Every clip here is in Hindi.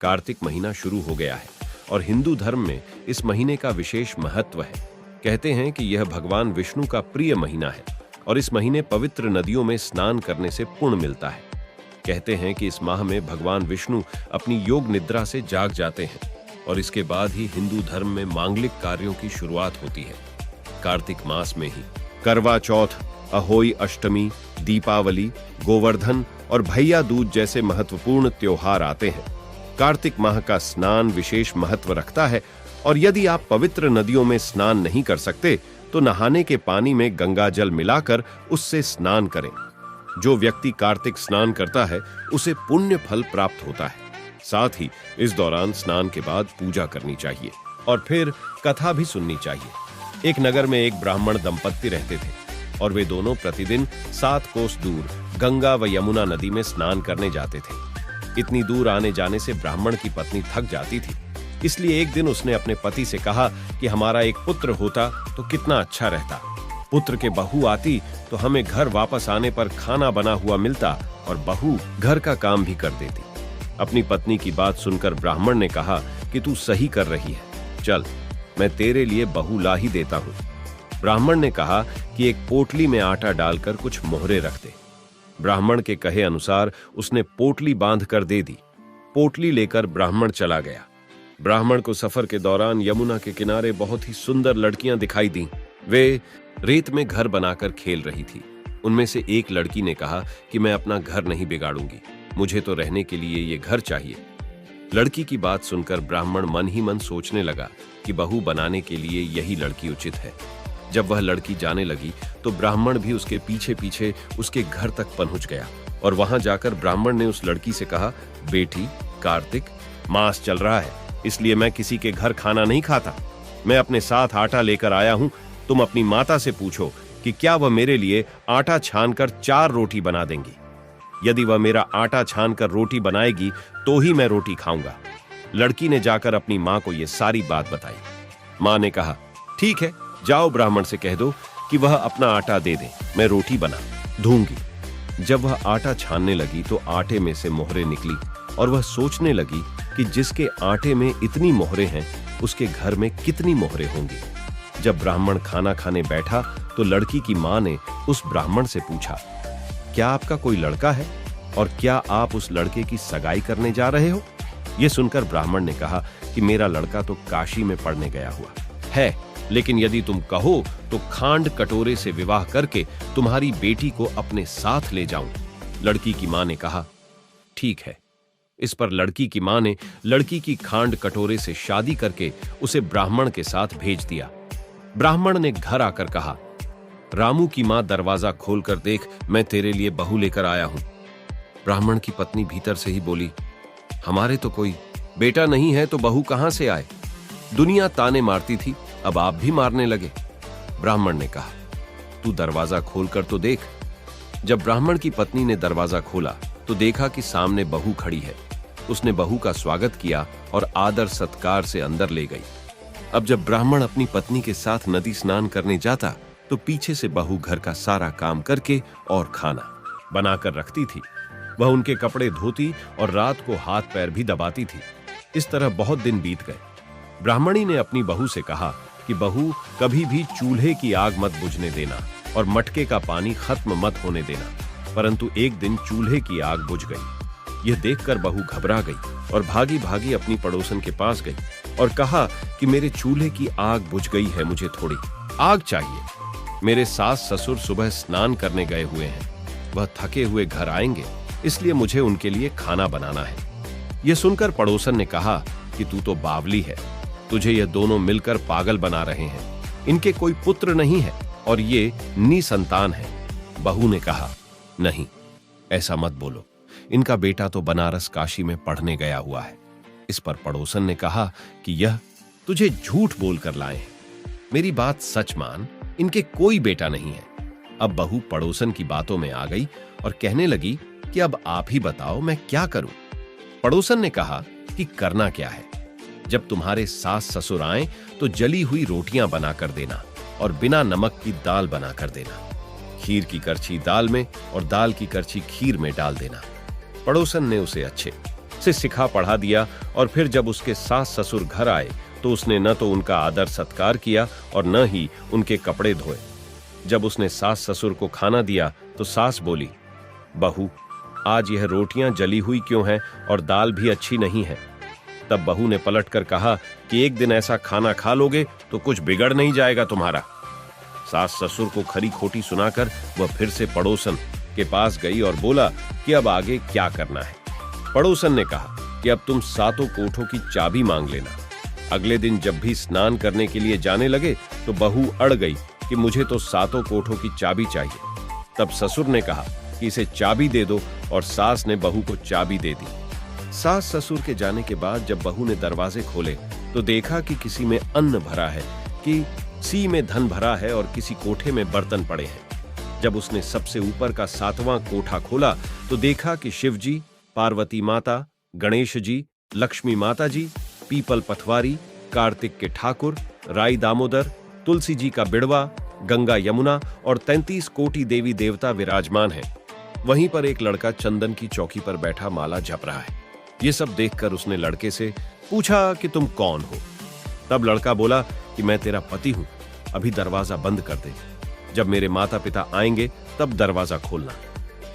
कार्तिक महीना शुरू हो गया है और हिंदू धर्म में इस महीने का विशेष महत्व है। कहते हैं कि यह भगवान विष्णु का प्रिय महीना है और इस महीने पवित्र नदियों में स्नान करने से पुण्य मिलता है। कहते हैं कि इस माह में भगवान विष्णु अपनी योग निद्रा से जाग जाते हैं और इसके बाद ही हिंदू धर्म में मांगलिक कार्यों की शुरुआत होती है। कार्तिक मास में ही करवा चौथ, अहोई अष्टमी, दीपावली, गोवर्धन और भैया दूज जैसे महत्वपूर्ण त्योहार आते हैं। कार्तिक माह का स्नान विशेष महत्व रखता है और यदि आप पवित्र नदियों में स्नान नहीं कर सकते तो नहाने के पानी में गंगा जल मिलाकर उससे स्नान करें। जो व्यक्ति कार्तिक स्नान करता है उसे पुण्य फल प्राप्त होता है। साथ ही इस दौरान स्नान के बाद पूजा करनी चाहिए और फिर कथा भी सुननी चाहिए। एक नगर में एक ब्राह्मण दंपत्ति रहते थे और वे दोनों प्रतिदिन 7 कोस दूर गंगा व यमुना नदी में स्नान करने जाते थे। इतनी दूर आने जाने से ब्राह्मण की पत्नी थक जाती थी, इसलिए एक दिन उसने अपने पति से कहा कि हमारा एक पुत्र होता तो कितना अच्छा रहता। पुत्र के बहू आती तो हमें घर वापस आने पर खाना बना हुआ मिलता और बहू घर का काम भी कर देती। अपनी पत्नी की बात सुनकर ब्राह्मण ने कहा कि तू सही कर रही है, चल मैं तेरे लिए बहू ला ही देता हूँ। ब्राह्मण ने कहा कि एक पोटली में आटा डालकर कुछ मोहरे रख दे। ब्राह्मण के कहे अनुसार उसने पोटली बांध कर दे दी। पोटली लेकर ब्राह्मण चला गया। ब्राह्मण को सफर के दौरान यमुना के किनारे बहुत ही सुंदर लड़कियां दिखाई दी। वे रेत में घर बनाकर खेल रही थी। उनमें से एक लड़की ने कहा कि मैं अपना घर नहीं बिगाड़ूंगी, मुझे तो रहने के लिए ये घर चाहिए। लड़की की बात सुनकर ब्राह्मण मन ही मन सोचने लगा कि बहू बनाने के लिए यही लड़की उचित है। जब वह लड़की जाने लगी तो ब्राह्मण भी उसके पीछे पीछे उसके घर तक पहुंच गया और वहां जाकर ब्राह्मण ने उस लड़की से कहा, बेटी, कार्तिक मास चल रहा है, इसलिए मैं किसी के घर खाना नहीं खाता। मैं अपने साथ आटा लेकर आया हूं। तुम अपनी माता से पूछो कि क्या वह मेरे लिए आटा छानकर 4 रोटी बना देंगी। यदि वह मेरा आटा छानकर रोटी बनाएगी तो ही मैं रोटी खाऊंगा। लड़की ने जाकर अपनी मां को यह सारी बात बताई। मां ने कहा, ठीक है, जाओ ब्राह्मण से कह दो कि वह अपना आटा दे दे, मैं रोटी बना दूंगी। जब वह आटा छानने लगी तो आटे में से मोहरे निकली और वह सोचने लगी कि जिसके आटे में इतनी मोहरे हैं उसके घर में कितनी मोहरे होंगी। जब ब्राह्मण खाना खाने बैठा तो लड़की की मां ने उस ब्राह्मण से पूछा, क्या आपका कोई लड़का है और क्या आप उस लड़के की सगाई करने जा रहे हो? यह सुनकर ब्राह्मण ने कहा कि मेरा लड़का तो काशी में पढ़ने गया हुआ है, लेकिन यदि तुम कहो तो खांड कटोरे से विवाह करके तुम्हारी बेटी को अपने साथ ले जाऊं। लड़की की मां ने कहा, ठीक है। इस पर लड़की की मां ने लड़की की खांड कटोरे से शादी करके उसे ब्राह्मण के साथ भेज दिया। ब्राह्मण ने घर आकर कहा, रामू की मां दरवाजा खोलकर देख, मैं तेरे लिए बहू लेकर आया हूं। ब्राह्मण की पत्नी भीतर से ही बोली, हमारे तो कोई बेटा नहीं है तो बहू कहां से आए? दुनिया ताने मारती थी, अब आप भी मारने लगे। ब्राह्मण ने कहा, तू दरवाजा खोलकर तो देख। जब ब्राह्मण की पत्नी ने दरवाजा खोला तो देखा कि सामने बहू खड़ी है। उसने बहू का स्वागत किया और आदर सत्कार से अंदर ले गई। अब जब ब्राह्मण अपनी पत्नी के साथ नदी स्नान करने जाता तो पीछे से बहू घर का सारा काम करके और खाना बनाकर रखती थी। वह उनके कपड़े धोती और रात को हाथ पैर भी दबाती थी। इस तरह बहुत दिन बीत गए। ब्राह्मणी ने अपनी बहू से कहा कि बहू, कभी भी चूल्हे की आग मत बुझने देना और मटके का पानी खत्म मत होने देना। परंतु एक दिन चूल्हे की आग बुझ गई। यह देखकर बहू घबरा गई और भागी भागी अपनी पड़ोसन के पास गई और कहा कि मेरे चूल्हे की आग बुझ गई है, मुझे थोड़ी आग चाहिए। मेरे सास ससुर सुबह स्नान करने गए हुए हैं, वह थके हुए घर आएंगे, इसलिए मुझे उनके लिए खाना बनाना है। यह सुनकर पड़ोसन ने कहा कि तू तो बावली है, तुझे यह दोनों मिलकर पागल बना रहे हैं। इनके कोई पुत्र नहीं है और ये निसंतान है। बहू ने कहा, नहीं, ऐसा मत बोलो, इनका बेटा तो बनारस काशी में पढ़ने गया हुआ है। इस पर पड़ोसन ने कहा कि यह तुझे झूठ बोलकर लाए हैं। मेरी बात सच मान, इनके कोई बेटा नहीं है। अब बहू पड़ोसन की बातों में आ गई और कहने लगी कि अब आप ही बताओ मैं क्या करूं। पड़ोसन ने कहा कि करना क्या है, जब तुम्हारे सास ससुर आए तो जली हुई रोटियां बनाकर देना और बिना नमक की दाल बनाकर देना। खीर की करछी दाल में और दाल की करछी खीर में डाल देना। पड़ोसन ने उसे अच्छे से सिखा पढ़ा दिया और फिर जब उसके सास ससुर घर आए तो उसने न तो उनका आदर सत्कार किया और न ही उनके कपड़े धोए। जब उसने सास ससुर को खाना दिया तो सास बोली, बहू, आज यह रोटियां जली हुई क्यों हैं और दाल भी अच्छी नहीं है। तब बहू ने पलटकर कहा कि एक दिन ऐसा खाना खा लोगे तो कुछ बिगड़ नहीं जाएगा तुम्हारा। सास ससुर को खरी खोटी सुनाकर वह फिर से पड़ोसन के पास गई और बोला कि अब आगे क्या करना है। पड़ोसन ने कहा कि अब तुम सातों कोठों की चाबी मांग लेना। अगले दिन जब भी स्नान करने के लिए जाने लगे तो बहू अड़ गई कि मुझे तो सातों कोठों की चाबी चाहिए। तब ससुर ने कहा कि इसे चाबी दे दो और सास ने बहू को चाबी दे दी। सास ससुर के जाने के बाद जब बहू ने दरवाजे खोले तो देखा कि किसी में अन्न भरा है, कि सी में धन भरा है और किसी कोठे में बर्तन पड़े हैं। जब उसने सबसे ऊपर का 7वां कोठा खोला तो देखा कि शिवजी, पार्वती माता, गणेश जी, लक्ष्मी माता जी, पीपल पथवारी, कार्तिक के ठाकुर, राई दामोदर, तुलसी जी का बिड़वा, गंगा यमुना और 33 कोटि देवी देवता विराजमान हैं। वहीं पर एक लड़का चंदन की चौकी पर बैठा माला जप रहा है। ये सब देखकर उसने लड़के से पूछा कि तुम कौन हो। तब लड़का बोला कि मैं तेरा पति हूं, अभी दरवाजा बंद कर दे, जब मेरे माता पिता आएंगे तब दरवाजा खोलना।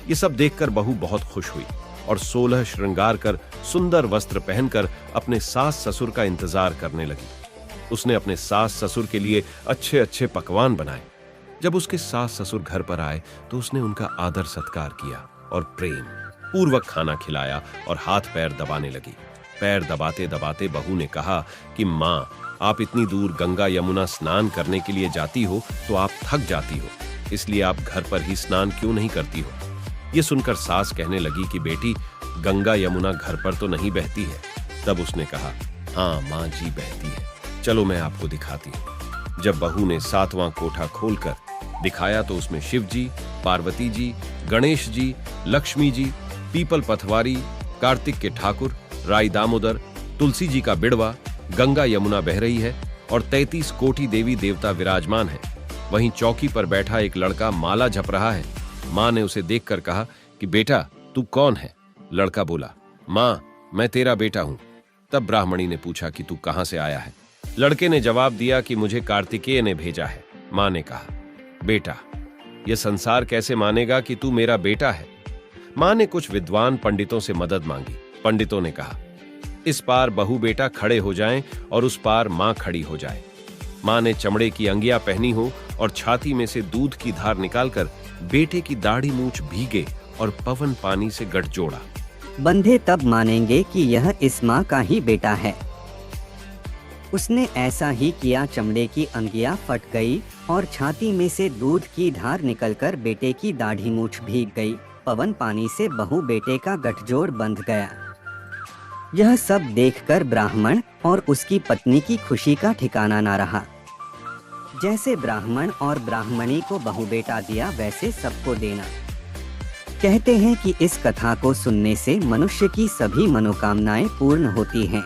ये सब देखकर बहू बहुत खुश हुई और 16 श्रृंगार कर सुंदर वस्त्र पहनकर अपने सास ससुर का इंतजार करने लगी। उसने अपने सास ससुर के लिए अच्छे अच्छे पकवान बनाए। जब उसके सास ससुर घर पर आए तो उसने उनका आदर सत्कार किया और प्रेम पूर्वक खाना खिलाया और हाथ पैर दबाने लगी। पैर दबाते दबाते बहू ने कहा कि माँ, आप इतनी दूर गंगा यमुना स्नान करने के लिए जाती हो तो आप थक जाती हो, इसलिए आप घर पर ही स्नान क्यों नहीं करती हो। ये सुनकर सास कहने लगी कि बेटी, गंगा यमुना घर पर तो नहीं बहती है। तब उसने कहा, हाँ माँ जी, बहती है, चलो मैं आपको दिखाती हूँ। जब बहू ने 7वां कोठा खोलकर दिखाया तो उसमें शिव जी, पार्वती जी, गणेश जी, लक्ष्मी जी, पीपल पथवारी, कार्तिक के ठाकुर, राई दामोदर, तुलसी जी का बिड़वा, गंगा यमुना बह रही है और 33 कोटि देवी देवता विराजमान है। वहीं चौकी पर बैठा एक लड़का माला जप रहा है। माँ ने उसे देखकर कहा कि बेटा, तू कौन है। लड़का बोला, माँ, मैं तेरा बेटा हूं। तब ब्राह्मणी ने पूछा कि तू कहां से आया है। लड़के ने जवाब दिया कि मुझे कार्तिकेय ने भेजा है। माँ ने कहा, बेटा, यह संसार कैसे मानेगा कि तू मेरा बेटा है। माँ ने कुछ विद्वान पंडितों से मदद मांगी। पंडितों ने कहा, इस पार बहू बेटा खड़े हो जाएं और उस पार माँ खड़ी हो जाए। माँ ने चमड़े की अंगिया पहनी हो और छाती में से दूध की धार निकालकर बेटे की दाढ़ी मूंछ भीगे और पवन पानी से गठजोड़ा। बंधे तब मानेंगे कि यह इस माँ का ही बेटा है। उसने ऐसा ही किया। चमड़े की अंगिया फट गई और छाती में से दूध की धार निकलकर बेटे की दाढ़ी मूंछ भीग गई। पवन पानी से बहू बेटे का गठजोड़ बंध गया। यह सब देखकर ब्राह्मण और उसकी पत्नी की खुशी का ठिकाना ना रहा। जैसे ब्राह्मण और ब्राह्मणी को बहू बेटा दिया, वैसे सबको देना। कहते हैं कि इस कथा को सुनने से मनुष्य की सभी मनोकामनाएं पूर्ण होती हैं।